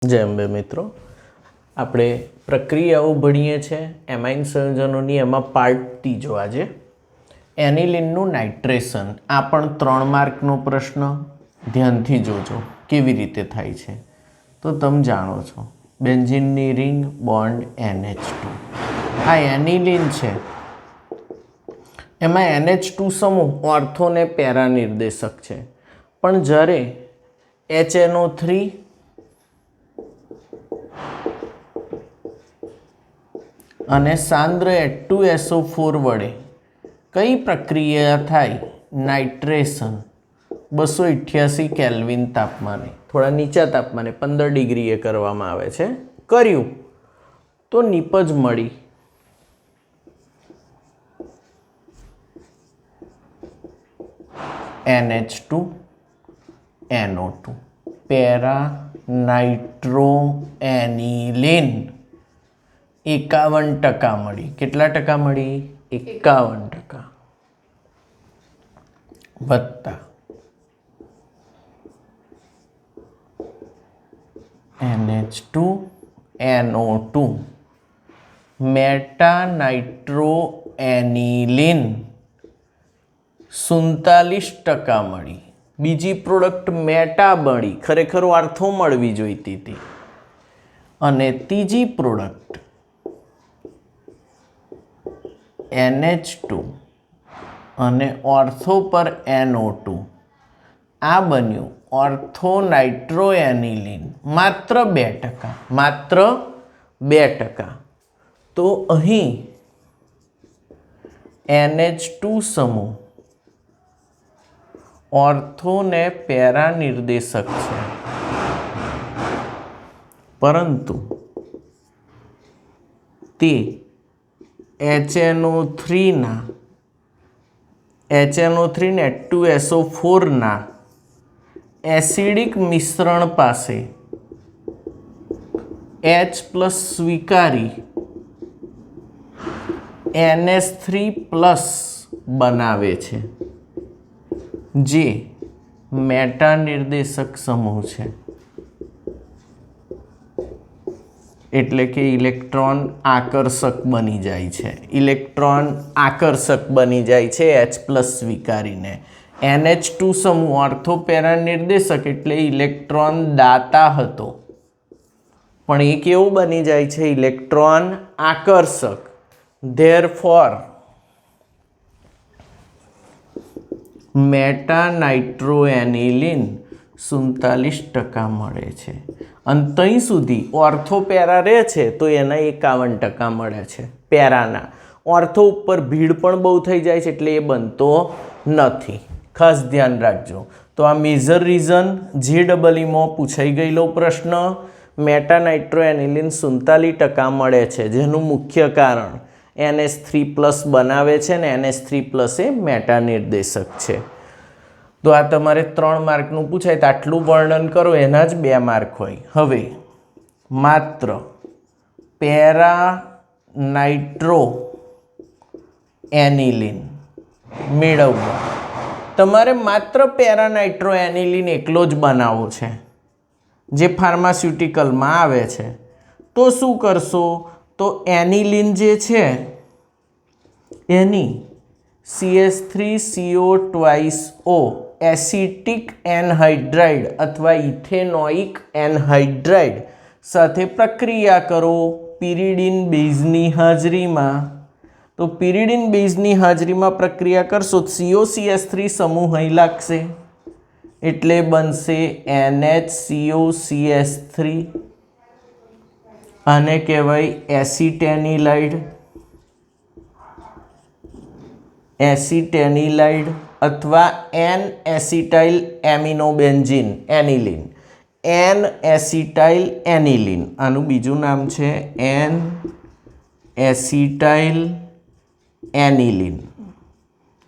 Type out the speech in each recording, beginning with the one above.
જય અંબે મિત્રો, આપણે પ્રક્રિયાઓ ભણીએ છીએ એમાઇન સંયોજનોની. એમાં પાર્ટ ત્રીજો આજે એનિલિનનું નાઇટ્રેશન. આ પણ 3 માર્કનો પ્રશ્ન. ધ્યાનથી જોજો કેવી રીતે થાય છે. તો તમે જાણો છો બેન્ઝીનની રિંગ બોન્ડ NH2. આ એનિલિન છે, એમાં NH2 સમૂહ ઓર્થો ને પેરા નિર્દેશક છે. પણ જ્યારે HNO3 અને સાંદ્ર H2SO4 વડે કઈ પ્રક્રિયા થાય? નાઇટ્રેશન. 288 કેલ્વિન તાપમાને, થોડા નીચા તાપમાને 15 ડિગ્રીએ કરવામાં આવે છે. કર્યું તો નીપજ મળી NH2 NO2 પેરા નાઇટ્રોએનિલિન 51% મળી. કેટલા ટકા મળી? 51%. વત્તા NH2 NO2 મેટા નાઇટ્રોએનિલિન 47% મળી. બીજી પ્રોડક્ટ મેટા મળી, ખરેખર ઓર્થો મળવી જોઈતી હતી. અને ત્રીજી પ્રોડક્ટ NH2 અને ઓર્થો પર NO2, આ બન્યું ઓર્થો નાઇટ્રોએનિલિન માત્ર 2%. માત્ર 2%. તો અહીં NH2 સમૂહ ઓર્થો ને પેરા નિર્દેશક છે, પરંતુ તે HNO3 ને H2SO4 ના એસિડિક મિશ્રણ પાસે H+ સ્વીકારી NH3+ બનાવે છે, જે મેટા નિર્દેશક સમૂહ છે. એટલે કે ઇલેક્ટ્રોન આકર્ષક બની જાય છે. ઇલેક્ટ્રોન આકર્ષક બની જાય છે H+ સ્વીકારીને. NH2 સમૂહ ઓર્થો પેરા નિર્દેશક એટલે ઇલેક્ટ્રોન દાતા હતો, પણ એ કેવું બની જાય છે? ઇલેક્ટ્રોન આકર્ષક. ધેરફોર મેટા નાઇટ્રોએનિલિન 47% મળે છે. અને ત્યાં સુધી ઓર્થો પેરા રહે છે તો એના 51% મળે છે પેરાના. ઓર્થો ઉપર ભીડ પણ બહુ થઈ જાય છે એટલે એ બનતો નથી. ખાસ ધ્યાન રાખજો. તો આ મેજર રીઝન JEE પૂછાઈ ગયેલો પ્રશ્ન. મેટા નાઇટ્રોએનિલિન 47% મળે છે, જેનું મુખ્ય કારણ NH3+ બનાવે છે ને NH3+ એ મેટા નિર્દેશક છે. તો આ તમારે 3 માર્કનું પૂછાય તો આટલું વર્ણન કરો, એના જ 2 માર્ક હોય. હવે માત્ર પેરા નાઇટ્રોએનિલિન મેળવવા તમારે માત્ર પેરા નાઇટ્રોએનિલિન એકલો જ બનાવવો છે, જે ફાર્માસ્યુટિકલમાં આવે છે. તો શું કરશો? તો એનિલિન જે છે એની CH3CO2O એસિટિક એનહાઇડ્રાઇડ અથવા ઇથેનોઇક એનહાઇડ્રાઇડ સાથે પ્રક્રિયા કરો પિરિડીન બેઝની હાજરીમાં. તો પિરિડીન બેઝની હાજરીમાં પ્રક્રિયા કરશો તો COCH3 સમૂહ અહીં લાગશે, એટલે બનશે NHCOCH3. આને કહેવાય એસિટેનિલાઇડ. એસિટેનિલાઇડ અથવા N-એસિટાઇલ એમિનોબેન્ઝીન એનિલિન. N-એસિટાઇલ એનિલિન, આનું બીજું નામ છે N-એસિટાઇલ એનિલિન,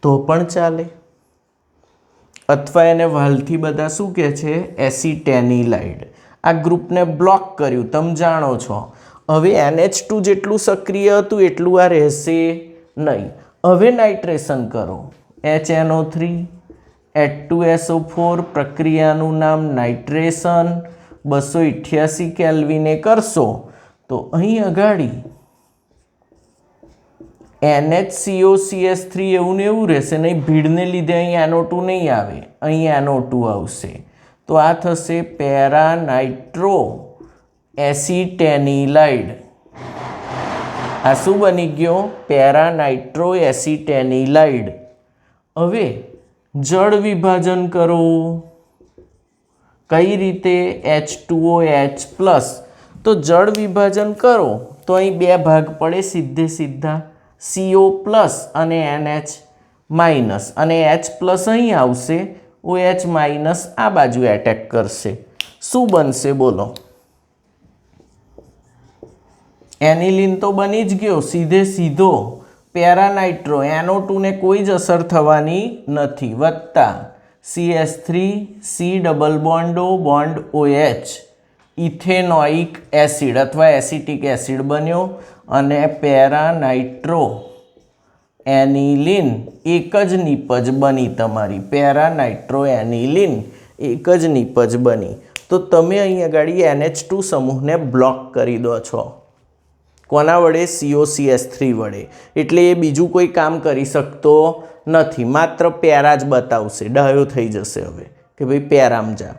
તો પણ ચાલે. અથવા એને વાલથી બધા શું કહે છે? એસિટેનિલાઇડ. આ ગ્રુપને બ્લોક કર્યું, તમે જાણો છો. હવે NH2 જેટલું સક્રિય હતું એટલું આ રહેશે નહીં. હવે નાઇટ્રેશન કરો. HNO3 H2SO4 પ્રક્રિયાનું નામ નાઇટ્રેશન. 288 કેલ્વિને કરશો તો અહીં અગાડી NHCOCH3 એવું ને એવું રહેશે નહીં, ભીડને લીધે અહીં NO2 નહીં આવે, અહીં NO2 આવશે. તો આ થશે પેરાનાઇટ્રો એસિટેનિલાઇડ. આ શું બની ગયો? પેરાનાઇટ્રો એસિટેનિલાઇડ. હવે જળ વિભાજન કરો. કઈ રીતે? H2OH+. તો જળ વિભાજન કરો તો અહીં બે ભાગ પડે સીધે સીધા, CO+ અને NH-, અને H+ અહીં આવશે, OH- આ બાજુ એટેક કરશે. શું બનશે બોલો? એનિલિન તો બની જ ગયો સીધે સીધો. પેરાનાઇટ્રો NO2 ને કોઈ જ અસર થવાની નથી, વત્તા CH3 C double bond O bond OH ethanoic acid અથવા એસિટિક એસિડ બન્યો, અને પેરાનાઇટ્રો એનિલિન એક જ નિપજ બની તમારી. પેરાનાઇટ્રો એનિલિન એક જ નિપજ બની. તો તમે અહીં આગળ NH2 સમૂહને બ્લોક કરી દો છો. કોના વડે? COCH3 વડે. એટલે એ બીજું કોઈ કામ કરી શકતો નથી, માત્ર પેરા જ બતાવશે. ડાયો થઈ જશે હવે કે ભાઈ પેરામ જા.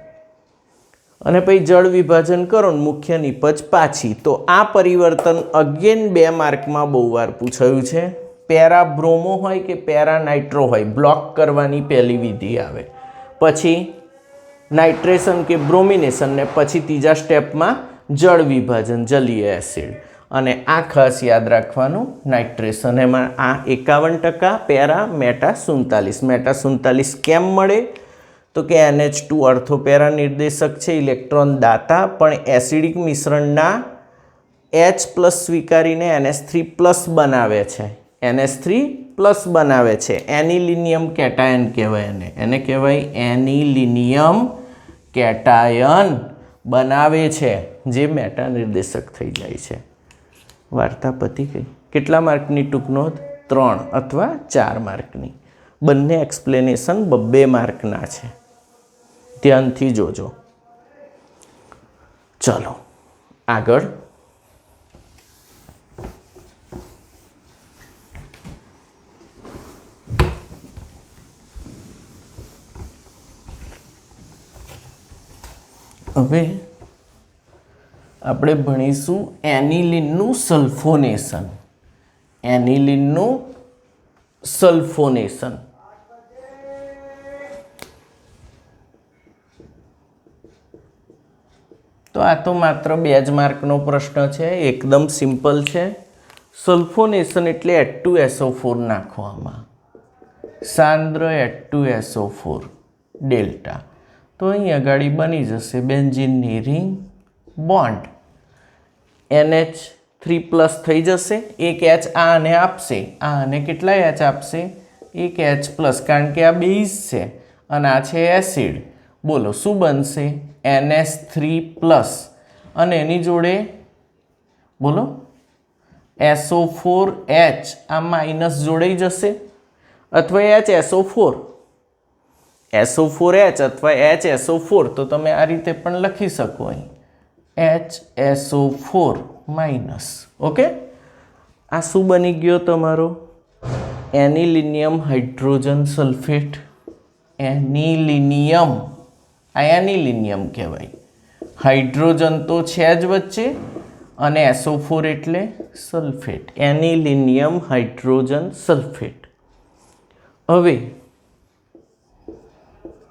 અને પછી જળ વિભાજન કરો ને મુખ્ય નિપજ પાછી. તો આ પરિવર્તન અગેન 2 માર્કમાં બહુ વાર પૂછાયું છે. પેરા બ્રોમો હોય કે પેરા નાઇટ્રો હોય, બ્લોક કરવાની પહેલી વિધિ આવે, પછી નાઇટ્રેશન કે બ્રોમિનેશન, ને પછી ત્રીજા સ્ટેપમાં જળ વિભાજન, જલીય એસિડ. અને આ ખાસ યાદ રાખવાનું, નાઇટ્રેશન. એમાં આ 51%, પેરા મેટા 47. મેટા 47 કેમ મળે? તો કે NH2 અર્થોપેરા નિર્દેશક છે, ઇલેક્ટ્રોન દાતા, પણ એસિડિક મિશ્રણના H+ સ્વીકારીને NH3+ બનાવે છે. NH3+ બનાવે છે. એનિલિનિયમ કેટાયન કહેવાય એને કહેવાય એનિલિનિયમ કેટાયન બનાવે છે, જે મેટા નિર્દેશક થઈ જાય છે. વાર્તા પતી ગઈ. કેટલા માર્કની ટૂંક નોંધ? 3 અથવા 4 માર્કની. બંને એક્સપ્લેનેશન 2 માર્કના છે. ધ્યાનથી જોજો. ચલો આગળ. હવે આપણે ભણીશું એનિલિનનું સલ્ફોનેશન. એનિલિનનું સલ્ફોનેશન. તો આ તો માત્ર 2 જ માર્કનો પ્રશ્ન છે, એકદમ સિમ્પલ છે. સલ્ફોનેશન એટલે H2SO4 નાખવામાં, સાંદ્ર H2SO4 ડેલ્ટા. તો અહીં આગળ બની જશે બેન્ઝીનની રિંગ, બોન્ડ NH3+ થઈ જશે. એક H આ આને આપશે, આ આને કેટલા H આપશે? એક H+, કારણ કે આ બેઝ છે અને આ છે એસિડ. બોલો શું બનશે? NH3+, અને એની જોડે બોલો SO4H, આ માઇનસ જોડાઈ જશે, અથવા HSO4, SO4H અથવા HSO4. તો તમે આ રીતે પણ લખી શકો અહીં HSO4-. ઓકે, આ શું બની ગયો તમારો? Anilinium hydrogen sulphate. એનિલિનિયમ, આ એનિલિનિયમ કહેવાય. હાઇડ્રોજન તો છે જ વચ્ચે, અને SO4 એટલે સલ્ફેટ. Anilinium hydrogen sulphate. હવે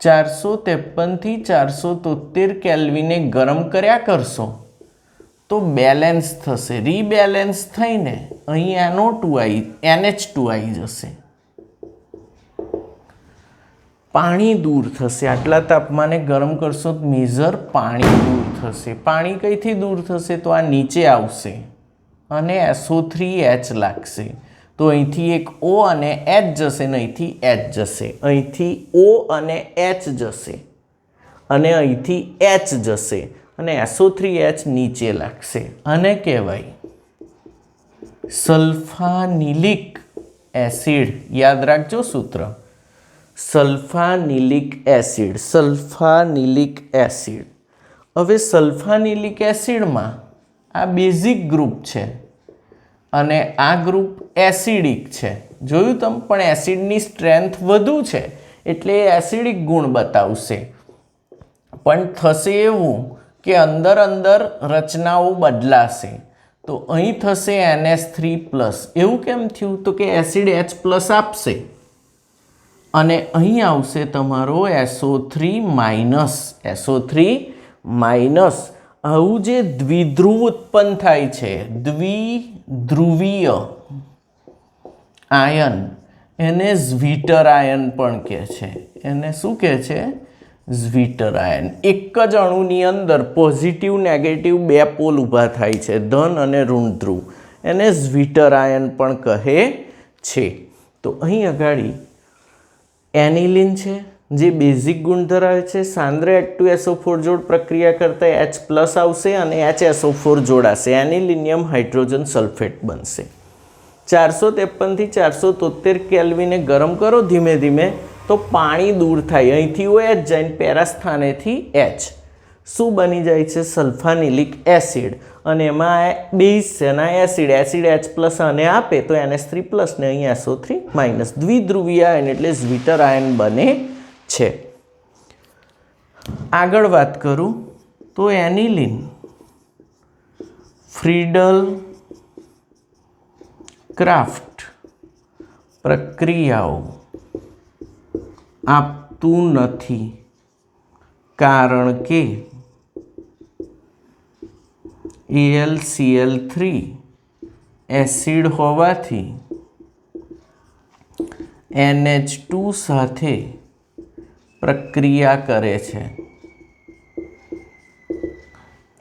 453 થી 473 કેલ્વિને ગરમ કર્યા કરશો તો બેલેન્સ થશે, રીબેલેન્સ થઈને અહીં NH2 આવી જશે. પાણી દૂર થશે. આટલા તાપમાને ગરમ કરશો તો મેજર પાણી દૂર થશે. પાણી કઈથી દૂર થશે? તો આ નીચે આવશે અને SO3H લાગશે. તો અહીંથી એક O અને H જશે, ને અહીંથી H જશે. અહીંથી O અને H જશે, અને અહીંથી H જશે, અને SO3H નીચે લાગશે. આને કહેવાય સલ્ફાનિલિક એસિડ. યાદ રાખજો સૂત્ર, સલ્ફાનિલિક એસિડ. સલ્ફાનિલિક એસિડ. હવે સલ્ફાનિલિક એસિડમાં આ બેઝિક ગ્રુપ છે અને આ ગ્રુપ એસિડિક છે. જોયું તમે? પણ એસિડની સ્ટ્રેન્થ વધુ છે એટલે એ એસિડિક ગુણ બતાવશે. પણ થશે એવું કે અંદર અંદર રચનાઓ બદલાશે. તો અહીં થશે NH3+. એવું કેમ થયું? તો કે એસિડ H+ આપશે અને અહીં આવશે તમારો SO3-. SO3-. આવું જે દ્વિધ્રુવ ઉત્પન્ન થાય છે, દ્વિધ્રુવીય આયન, એને ઝ્વીટર આયન પણ કહે છે. એને શું કહે છે? ઝ્વીટર આયન. એક જ અણુની અંદર પોઝિટિવ નેગેટિવ બે પોલ ઊભા થાય છે, ધન અને ઋણ ધ્રુવ. એને ઝ્વીટર આયન પણ કહે છે. તો અહીં આગળ એનિલિન છે જે બેઝિક ગુણ ધરાવે છે. સાંદ્ર H2SO4 જોડ પ્રક્રિયા કરતા H+ આવશે અને HSO4 જોડાશે. એનિલિનિયમ હાઇડ્રોજન સલ્ફેટ બનશે. 453 થી 473 કેલ્વિને ગરમ કરો ધીમે ધીમે તો પાણી દૂર થાય. અહીંથી OH જાય, પેરા સ્થાનેથી H. શું બની જાય છે? સલ્ફાનિલિક એસિડ. અને એમાં બેઝ છે ના એસિડ. એસિડ H+ આને આપે તો NH3+ ને અહીં SO3-. દ્વિધ્રુવીય આયન એટલે ઝ્વીટર આયન બને છે. આગળ વાત કરું તો એનિલિન ફ્રીડલ ક્રાફ્ટ પ્રક્રિયાઓ આપતું નથી કારણ કે AlCl3 એસિડ હોવાથી NH2 સાથે પ્રક્રિયા કરે છે.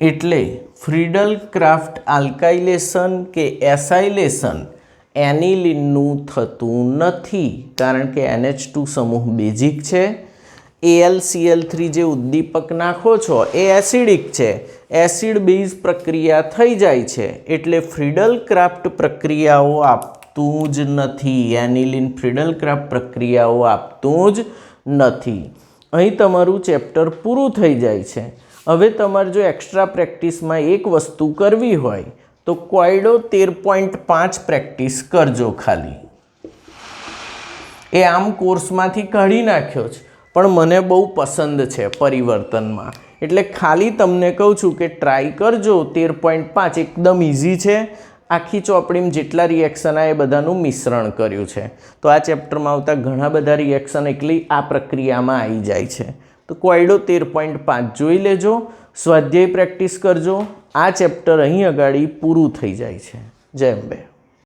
એટલે ફ્રીડલ ક્રાફ્ટ આલ્કાઇલેશન કે એસાઇલેશન એનિલિનનું થતું નથી કારણ કે NH2 સમૂહ બેઝિક છે. AlCl3 જે ઉદ્દીપક નાખો છો એ એસિડિક છે. એસિડ બેઝ પ્રક્રિયા થઈ જાય છે એટલે ફ્રીડલ ક્રાફ્ટ પ્રક્રિયાઓ આપતું જ નથી. એનિલિન ફ્રીડલ ક્રાફ્ટ પ્રક્રિયાઓ આપતું જ નથી. અહીં તમારું ચેપ્ટર પૂરું થઈ જાય છે. હવે તમારે જો એક્સ્ટ્રા પ્રેક્ટિસમાં એક વસ્તુ કરવી હોય તો કોયડો 13.5 પ્રેક્ટિસ કરજો ખાલી. એ આમ કોર્સમાંથી કાઢી નાખ્યો છે પણ મને બહુ પસંદ છે પરિવર્તનમાં, એટલે ખાલી તમને કહું છું કે ટ્રાય કરજો. 13.5 એકદમ ઇઝી છે. આખી ચોપડીમાં જેટલા રિએક્શન આ એ બધાનું મિશ્રણ કર્યું છે. તો આ ચેપ્ટરમાં આવતા ઘણા બધા રિએક્શન એકલી આ પ્રક્રિયામાં આવી જાય છે. તો કોયડો 13.5 જોઈ લેજો, સ્વાધ્યાય પ્રેક્ટિસ કરજો. આ ચેપ્ટર અહીં આગળ પૂરું થઈ જાય છે. જય અંબે.